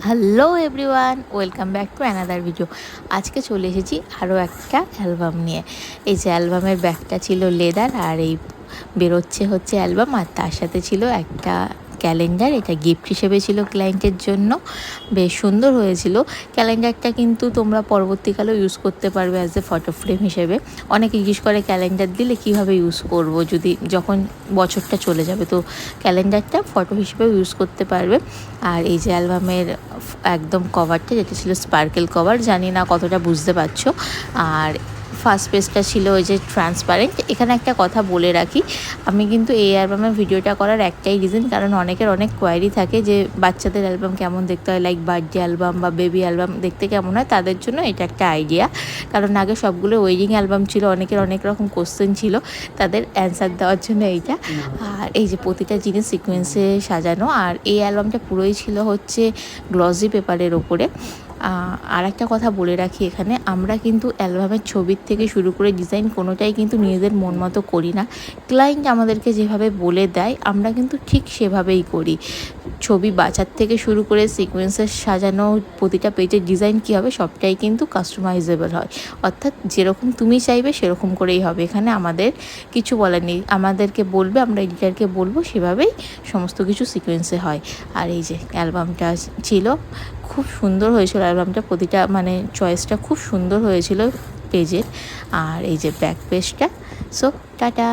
Hello everyone, welcome back to another video. আজকে চলে এসেছি আরও একটা অ্যালবাম নিয়ে। এই যে অ্যালবামের ব্যাগটা ছিল লেদার, আর এই হচ্ছে অ্যালবাম, আর তার সাথে ছিল একটা ক্যালেন্ডার। এটা গিফট হিসেবে ছিল ক্লায়েন্টের জন্য। বেশ সুন্দর হয়েছিল ক্যালেন্ডারটা, কিন্তু তোমরা পরবর্তীকালেও ইউজ করতে পারবে অ্যাজ এ ফটো ফ্রেম হিসেবে। অনেকে জিজ্ঞেস করে ক্যালেন্ডার দিলে কিভাবে ইউজ করব যদি যখন বছরটা চলে যাবে, তো ক্যালেন্ডারটা ফটো হিসেবেও ইউজ করতে পারবে। আর এই যে অ্যালবামের একদম কভারটা, যেটা ছিল স্পার্কেল কভার, জানি না কতটা বুঝতে পারছো। আর ফার্স্ট পেজটা ছিল ওই যে ট্রান্সপারেন্ট। এখানে একটা কথা বলে রাখি, আমি কিন্তু এই অ্যালবামের ভিডিওটা করার একটাই রিজন, কারণ অনেকের অনেক কোয়ারি থাকে যে বাচ্চাদের অ্যালবাম কেমন দেখতে হয়, লাইক বার্থডে অ্যালবাম বা বেবি অ্যালবাম দেখতে কেমন হয়, তাদের জন্য এটা একটা আইডিয়া। কারণ আগে সবগুলো ওয়েডিং অ্যালবাম ছিল, অনেকের অনেক রকম কোশ্চেন ছিল, তাদের অ্যান্সার দেওয়ার জন্য এইটা। আর এই যে প্রতিটা জিনিস সিকোয়েন্সে সাজানো, আর এই অ্যালবামটা পুরোই ছিল হচ্ছে গ্লসি পেপারের ওপরে। আর একটা কথা বলে রাখি, এখানে আমরা কিন্তু অ্যালবামের ছবির থেকে শুরু করে ডিজাইন কোনোটাই কিন্তু নিজেদের মন মতো করি না। ক্লায়েন্ট আমাদেরকে যেভাবে বলে দেয় আমরা কিন্তু ঠিক সেভাবেই করি। ছবি বাছার থেকে শুরু করে সিকোয়েন্সের সাজানো, প্রতিটা পেজের ডিজাইন কী হবে সবটাই কিন্তু কাস্টমাইজেবল হয়। অর্থাৎ যেরকম তুমি চাইবে সেরকম করেই হবে। এখানে আমাদের কিছু বলার নেই, আমাদেরকে বলবে, আমরা এডিটারকে বলবো, সেভাবেই সমস্ত কিছু সিকোয়েন্সে হয়। আর এই যে অ্যালবামটা ছিল, খুব সুন্দর হয়েছিল অ্যালবামটা, প্রতিটা মানে চয়েসটা খুব সুন্দর হয়েছিল পেজের। আর এই যে ব্যাক পেজটা। So tata.